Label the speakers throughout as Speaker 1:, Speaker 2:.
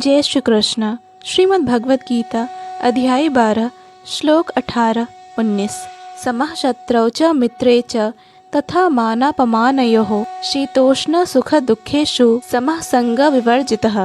Speaker 1: जय श्री कृष्ण। श्रीमद् भगवद गीता अध्याय 12 श्लोक 18-19। समः शत्रौ च मित्रे च तथा मानापमानयोः शीतोष्ण सुख दुःखेषु समः संग विवर्जितः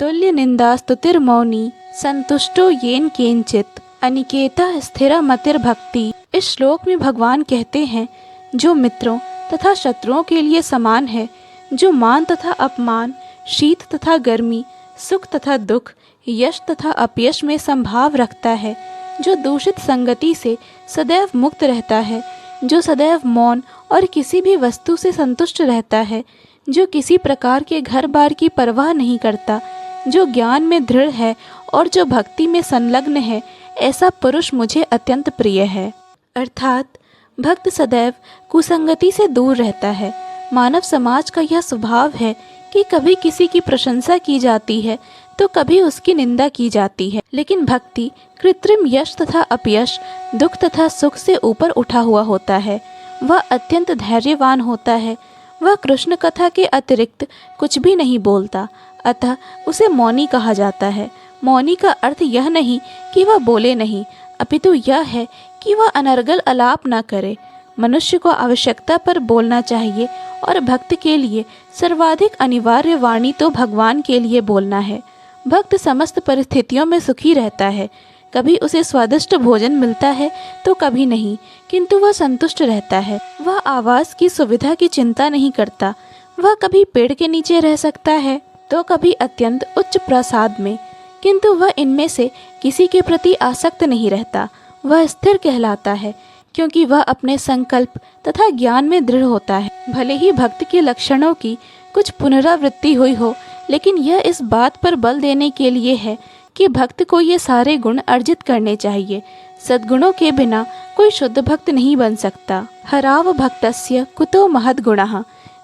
Speaker 1: तुल्य निंदा स्तुतिर्मौनी संतुष्टो येन केनचित अनिकेतः स्थिरमतिर्भक्ति। इस श्लोक में भगवान कहते हैं, जो मित्रों तथा शत्रुओं के लिए समान है, जो मान तथा अपमान, शीत तथा गर्मी, सुख तथा दुख, यश तथा अपयश में संभाव रखता है, जो दूषित संगति से सदैव मुक्त रहता है, जो सदैव मौन और किसी भी वस्तु से संतुष्ट रहता है, जो किसी प्रकार के घर बार की परवाह नहीं करता, जो ज्ञान में दृढ़ है और जो भक्ति में संलग्न है, ऐसा पुरुष मुझे अत्यंत प्रिय है। अर्थात भक्त सदैव कुसंगति से दूर रहता है। मानव समाज का यह स्वभाव है कि कभी किसी की प्रशंसा की जाती है तो कभी उसकी निंदा की जाती है, लेकिन भक्ति कृत्रिम यश तथा अपयश, दुख तथा सुख से ऊपर उठा हुआ होता है। वह अत्यंत धैर्यवान होता है। वह कृष्ण कथा के अतिरिक्त कुछ भी नहीं बोलता, अतः उसे मौनी कहा जाता है। मौनी का अर्थ यह नहीं कि वह बोले नहीं, अपितु यह है कि वह अनर्गल अलाप न करे। मनुष्य को आवश्यकता पर बोलना चाहिए और भक्त के लिए सर्वाधिक अनिवार्य वाणी तो भगवान के लिए बोलना है। भक्त समस्त परिस्थितियों में सुखी रहता है। कभी उसे स्वादिष्ट भोजन मिलता है तो कभी नहीं, किंतु वह संतुष्ट रहता है। वह आवास की सुविधा की चिंता नहीं करता। वह कभी पेड़ के नीचे रह सकता है तो कभी अत्यंत उच्च प्रासाद में, किंतु वह इनमें से किसी के प्रति आसक्त नहीं रहता। वह स्थिर कहलाता है क्योंकि वह अपने संकल्प तथा ज्ञान में दृढ़ होता है। भले ही भक्त के लक्षणों की कुछ पुनरावृत्ति हुई हो, लेकिन यह इस बात पर बल देने के लिए है कि भक्त को ये सारे गुण अर्जित करने चाहिए। सद्गुणों के बिना कोई शुद्ध भक्त नहीं बन सकता। हराव भक्तस्य कुतो महद गुणः।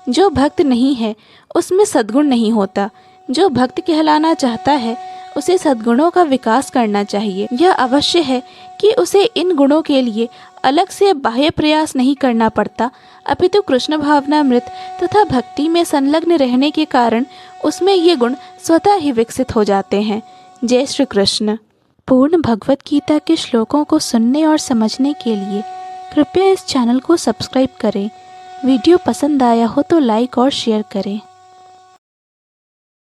Speaker 1: जो भक्त नहीं है उसमें सद्गुण नहीं होता। जो भक्त कहलाना चाहता है उसे सद्गुणों का विकास करना चाहिए। यह अवश्य है कि उसे इन गुणों के लिए अलग से बाह्य प्रयास नहीं करना पड़ता, अपितु कृष्ण भावनामृत तथा भक्ति में संलग्न रहने के कारण उसमें ये गुण स्वतः ही विकसित हो जाते हैं। जय श्री कृष्ण। पूर्ण भगवत गीता के श्लोकों को सुनने और समझने के लिए कृपया इस चैनल को सब्सक्राइब करें। वीडियो पसंद आया हो तो लाइक और शेयर करें।